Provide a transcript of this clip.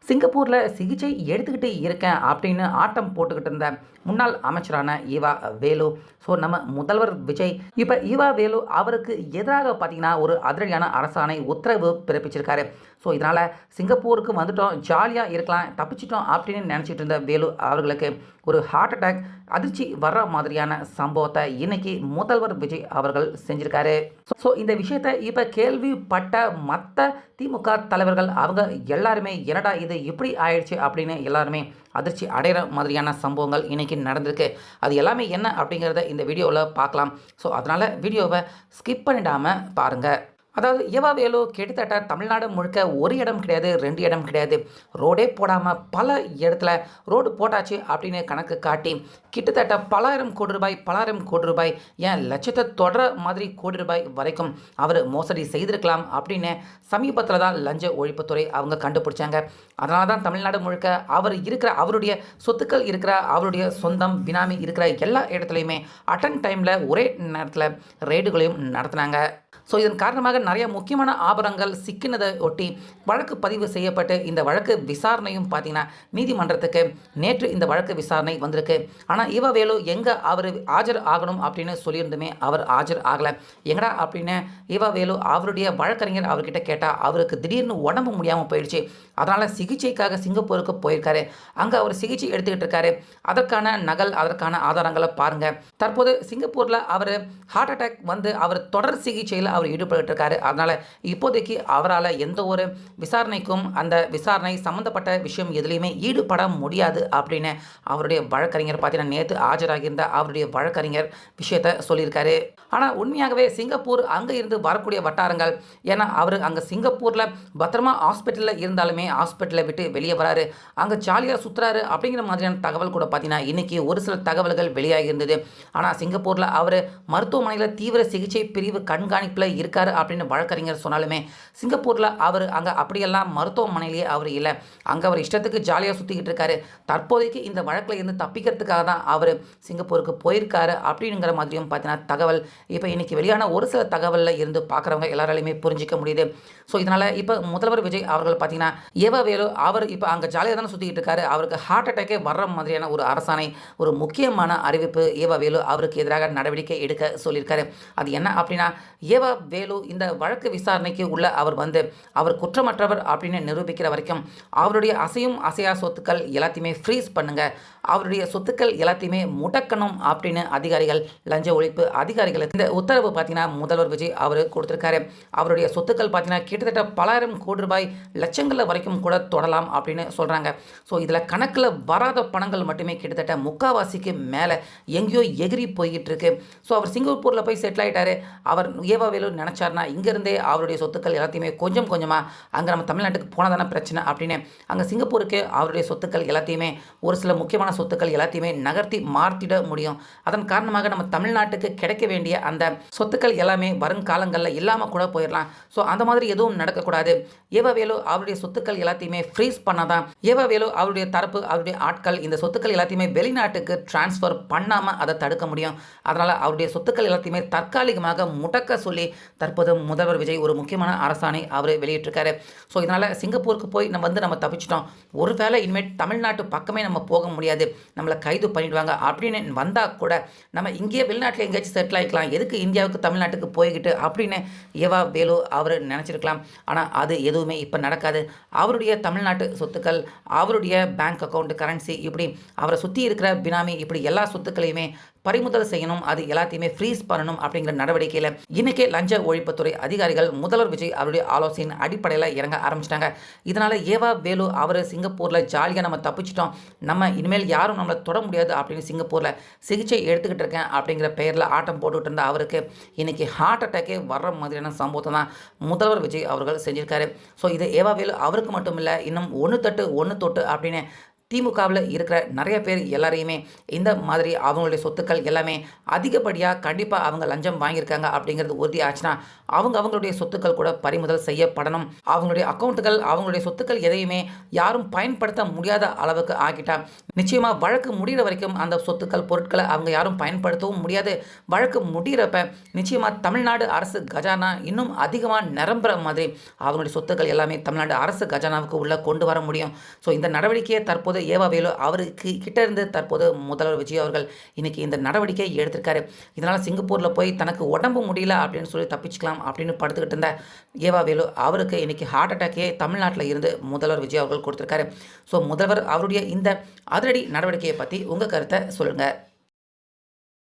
சிங்கப்பூரில் சிகிச்சை எடுத்துக்கிட்டு இருக்கேன் அப்படின்னு ஆட்டம் போட்டுக்கிட்டு இருந்த முன்னாள் அமைச்சரான ஈவா வேலு. ஸோ நம்ம முதல்வர் விஜய் இப்போ ஈவா வேலு அவருக்கு எதிராக பார்த்தீங்கன்னா ஒரு அதிரடியான அரசாணை உத்தரவு பிறப்பிச்சிருக்காரு. ஸோ இதனால் சிங்கப்பூருக்கு வந்துட்டோம், ஜாலியாக இருக்கலாம், தப்பிச்சிட்டோம் அப்படின்னு நினச்சிட்டு இருந்த வேலு அவர்களுக்கு ஒரு ஹார்ட் அட்டாக், அதிர்ச்சி வர்ற மாதிரியான சம்பவத்தை இன்னைக்கு முதல்வர் விஜய் அவர்கள் செஞ்சிருக்காரு. ஸோ இந்த விஷயத்தை இப்போ கேள்விப்பட்ட மற்ற திமுக தலைவர்கள் அவங்க எல்லாருமே என்னடா இது இப்படி ஆயிடுச்சு அப்படின்னு எல்லாருமே அதிர்ச்சி அடைகிற மாதிரியான சம்பவங்கள் இன்றைக்கி நடந்திருக்கு. அது எல்லாமே என்ன அப்படிங்கிறத இந்த வீடியோவில் பார்க்கலாம். ஸோ அதனால் வீடியோவை ஸ்கிப் பண்ணிடாமல் பாருங்கள். அதாவது ஈவா வேலு கிட்டத்தட்ட தமிழ்நாடு முழுக்க ஒரு இடம் கிடையாது, 2 இடம் கிடையாது, ரோடே போடாமல் பல இடத்துல ரோடு போட்டாச்சு அப்படின்னு கணக்கு காட்டி கிட்டத்தட்ட பலாயிரம் கோடி ரூபாய் ஏன் லட்சத்தை தொடர மாதிரி கோடி ரூபாய் வரைக்கும் அவர் மோசடி செய்திருக்கலாம் அப்படின்னு சமீபத்தில் தான் லஞ்ச ஒழிப்புத்துறை அவங்க கண்டுபிடிச்சாங்க. அதனால தான் தமிழ்நாடு முழுக்க அவர் இருக்கிற அவருடைய சொத்துக்கள் இருக்கிற அவருடைய சொந்தம் பினாமி இருக்கிற எல்லா இடத்துலையுமே அட்டன் டைமில் ஒரே நேரத்தில் ரெய்டுகளையும் நடத்தினாங்க. ஸோ இதன் காரணமாக நிறைய முக்கியமான ஆபரணங்கள் சிக்கினதை ஒட்டி வழக்கு பதிவு செய்யப்பட்டு இந்த வழக்கு விசாரணையும் பார்த்தீங்கன்னா நீதிமன்றத்துக்கு நேற்று இந்த வழக்கு விசாரணை வந்திருக்கு. ஆனால் ஈவா வேலு எங்கே அவர் ஆஜர் ஆகணும் அப்படின்னு சொல்லியிருந்துமே அவர் ஆஜர் ஆகலை. எங்கடா அப்படின்னு ஈவா வேலு அவருடைய வழக்கறிஞர் அவர்கிட்ட கேட்டால் அவருக்கு திடீர்னு உடம்பு முடியாமல் போயிடுச்சு. அதனால் சிகிச்சைக்காக சிங்கப்பூருக்கு போயிருக்காரு. அங்கே அவர் சிகிச்சை எடுத்துக்கிட்டு இருக்காரு. அதற்கான நகல், அதற்கான ஆதாரங்களை பாருங்கள். தற்போது சிங்கப்பூரில் அவர் ஹார்ட் அட்டாக் வந்து அவர் தொடர் சிகிச்சையில் அவர் ஈடுபட்டு இருக்காரு. அதனால் இப்போதைக்கு அவரால் எந்த ஒரு விசாரணைக்கும் அந்த விசாரணை சம்மந்தப்பட்ட விஷயம் எதுலேயுமே ஈடுபட முடியாது அப்படின்னு அவருடைய வழக்கறிஞர் பார்த்தீங்கன்னா நேற்று ஆஜராகியிருந்த அவருடைய வழக்கறிஞர் விஷயத்தை சொல்லியிருக்காரு. ஆனால் உண்மையாகவே சிங்கப்பூர் அங்கே இருந்து வரக்கூடிய வட்டாரங்கள், ஏன்னா அவர் அங்கே சிங்கப்பூரில் பத்திரமா ஹாஸ்பிட்டலில் இருந்தாலுமே ஹாஸ்பிட்டலை விட்டு வெளியே வராரு, அங்கே ஜாலியாக சுற்றுறாரு அப்படிங்கிற மாதிரியான தகவல் கூட பார்த்தீங்கன்னா இன்றைக்கி ஒரு சில தகவல்கள் வெளியாகி இருந்தது. ஆனால் சிங்கப்பூரில் அவர் மருத்துவமனையில் தீவிர சிகிச்சை பிரிவு கண்காணிப்பில் இருக்காரு அப்படின்னு வழக்கறிஞர் சொன்னாலுமே சிங்கப்பூரில் அவர் அங்கே அப்படியெல்லாம் மருத்துவமனையிலேயே அவர் இல்லை, அங்கே அவர் இஷ்டத்துக்கு ஜாலியாக சுற்றிக்கிட்டு இருக்காரு. தற்போதைக்கு இந்த வழக்கில் இருந்து தப்பிக்கிறதுக்காக தான் அவர் சிங்கப்பூருக்கு போயிருக்காரு அப்படிங்கிற மாதிரியும் பார்த்தீங்கன்னா தகவல் இப்போ இன்றைக்கி வெளியான ஒரு சில தகவலில் இருந்து பார்க்குறவங்க எல்லாராலையுமே புரிஞ்சிக்க முடியுது. ஸோ இதனால் இப்போ முதல்வர் விஜய் அவர்கள் பார்த்தீங்கன்னா ஈவா வேலு அவர் இப்போ அங்கே ஜாலியாக தானே சுற்றிக்கிட்டு இருக்காரு, அவருக்கு ஹார்ட் அட்டாக்கே வர்ற மாதிரியான ஒரு அரசாணை, ஒரு முக்கியமான அறிவிப்பு ஈவா வேலு அவருக்கு எதிராக நடவடிக்கை எடுக்க சொல்லியிருக்காரு. அது என்ன அப்படின்னா ஈவா வேலு இந்த வழக்கு விசாரணைக்கு உள்ள அவர் வந்து அவர் குற்றமற்றவர் அப்படின்னு நிரூபிக்கிற வரைக்கும் அவருடைய அசையும் அசையா சொத்துக்கள் எல்லாத்தையுமே ஃப்ரீஸ் பண்ணுங்க, அவருடைய சொத்துக்கள் எல்லாத்தையுமே முடக்கணும் அப்படின்னு அதிகாரிகள், லஞ்ச ஒழிப்பு அதிகாரிகளுக்கு இந்த உத்தரவு பார்த்தீங்கன்னா முதல்வர் விஜய் அவர் கொடுத்துருக்காரு. அவருடைய சொத்துக்கள் பார்த்தீங்கன்னா கிட்டத்தட்ட பலாயிரம் கோடி ரூபாய், லட்சங்களில் வரைக்கும் கூட தொடலாம் அப்படின்னு சொல்கிறாங்க. ஸோ இதில் கணக்கில் வராத பணங்கள் மட்டுமே கிட்டத்தட்ட முக்காவாசிக்கு மேலே எங்கேயோ எகிரி போய்கிட்டு இருக்கு. ஸோ அவர் சிங்கப்பூரில் போய் செட்டில் ஆகிட்டாரு. அவர் ஈவா வேலு நினச்சார்னா இங்கேருந்தே அவருடைய சொத்துக்கள் எல்லாத்தையுமே கொஞ்சம் கொஞ்சமாக அங்கே நம்ம தமிழ்நாட்டுக்கு போனால் தானே பிரச்சனை அப்படின்னு அங்கே சிங்கப்பூருக்கு அவருடைய சொத்துக்கள் எல்லாத்தையுமே ஒரு சில முக்கியமான சொத்துக்கள் எல்லாத்தையுமே நகர்த்தி மாற்றிட முடியும். அதன் காரணமாக நம்ம தமிழ்நாட்டுக்கு கிடைக்க வேண்டிய அந்த சொத்துக்கள் எல்லாமே வருங்காலங்களில் இல்லாமல் கூட போயிடலாம். ஸோ அந்த மாதிரி எதுவும் நடக்கக்கூடாது. ஈவா வேலு அவருடைய சொத்துக்கள் எல்லாத்தையுமே ஃப்ரீஸ் பண்ணாதான் ஈவா வேலு அவருடைய தரப்பு, அவருடைய ஆட்கள் இந்த சொத்துக்கள் எல்லாத்தையுமே வெளிநாட்டுக்கு டிரான்ஸ்ஃபர் பண்ணாமல் அதை தடுக்க முடியும். அதனால் அவருடைய சொத்துக்கள் எல்லாத்தையுமே தற்காலிகமாக முடக்க சொல்லி தற்போது முதல்வர் விஜய் ஒரு முக்கியமான அரசாணை அவர் வெளியிட்டிருக்காரு. ஸோ இதனால் சிங்கப்பூருக்கு போய் நம்ம தப்பிச்சிட்டோம், ஒருவேளை இனிமேல் தமிழ்நாட்டு பக்கமே நம்ம போக முடியாது, நம்மளை கைது பண்ணிடுவாங்க அப்படின்னு வந்தால் கூட நம்ம இங்கேயே வெளிநாட்டில் எங்கேயாச்சும் செட்டில் ஆகிக்கலாம், எதுக்கு இந்தியாவுக்கு தமிழ்நாட்டுக்கு போய்கிட்டு அப்படின்னு ஈவா வேலு அவர் நினச்சிருக்கலாம். ஆனால் அது எதுவுமே இப்போ நடக்காது. அவருடைய தமிழ்நாட்டு சொத்துக்கள், அவருடைய பேங்க் அக்கௌண்ட், கரன்சி, இப்படி அவரை சுற்றி இருக்கிற பினாமி, இப்படி எல்லா சொத்துக்களையுமே பறிமுதல் செய்யணும், அது எல்லாத்தையுமே ஃப்ரீஸ் பண்ணணும் அப்படிங்கிற நடவடிக்கையில் இன்றைக்கே லஞ்ச ஒழிப்புத்துறை அதிகாரிகள் முதல்வர் விஜய் அவருடைய ஆலோசனையின் அடிப்படையில் இறங்க ஆரம்பிச்சிட்டாங்க. இதனால் ஈவா வேலு அவர் சிங்கப்பூரில் ஜாலியாக நம்ம தப்பிச்சிட்டோம், நம்ம இனிமேல் யாரும் நம்மளை தொட முடியாது அப்படின்னு சிங்கப்பூரில் சிகிச்சை எடுத்துக்கிட்டு இருக்கேன் அப்படிங்கிற பெயரில் ஆட்டம் போட்டுக்கிட்டு இருந்த அவருக்கு இன்றைக்கி ஹார்ட் அட்டாக்கே வர்ற மாதிரியான சம்பவத்தை தான் முதல்வர் விஜய் அவர்கள் செஞ்சுருக்காரு. ஸோ இது ஈவா வேலு அவருக்கு மட்டும் இல்லை, இன்னும் ஒன்று தொட்டு அப்படின்னு திமுகவில் இருக்கிற நிறைய பேர் எல்லாரையுமே இந்த மாதிரி அவங்களுடைய சொத்துக்கள் எல்லாமே அதிகப்படியாக கண்டிப்பாக அவங்க லஞ்சம் வாங்கியிருக்காங்க அப்படிங்கிறது உறுதி ஆச்சுன்னா அவங்களுடைய சொத்துக்கள் கூட பறிமுதல் செய்யப்படணும். அவங்களுடைய அக்கௌண்ட்டுகள் அவங்களுடைய சொத்துக்கள் எதையுமே யாரும் பயன்படுத்த முடியாத அளவுக்கு ஆக்கிட்டா நிச்சயமாக வழக்கு முடிகிற வரைக்கும் அந்த சொத்துக்கள் பொருட்களை அவங்க யாரும் பயன்படுத்தவும் முடியாது. வழக்கு முடிகிறப்ப நிச்சயமாக தமிழ்நாடு அரசு கஜானா இன்னும் அதிகமாக நிரம்புற மாதிரி அவங்களுடைய சொத்துக்கள் எல்லாமே தமிழ்நாடு அரசு கஜானாவுக்கு உள்ளே கொண்டு வர முடியும். ஸோ இந்த நடவடிக்கையை தற்போது ஏவா வேலு அவருக்கு கிட்ட இருந்து தற்போது முதல்வர் விஜய் அவர்கள் இன்னைக்கு இந்த நடவடிக்கை எடுத்திருக்காரு. இதனால் சிங்கப்பூரில் போய் தனக்கு உடம்பு முடியல அப்படின்னு சொல்லி தப்பிச்சுக்கலாம் அப்படின்னு படுத்துக்கிட்டு இருந்த ஏவா வேலு அவருக்கு இன்னைக்கு ஹார்ட் அட்டாக்கே தமிழ்நாட்டில் இருந்து முதல்வர் விஜய் அவர்கள் கொடுத்துருக்காரு. ஸோ முதல்வர் அவருடைய இந்த அதிரடி நடவடிக்கையை பற்றி உங்கள் கருத்தை சொல்லுங்கள்.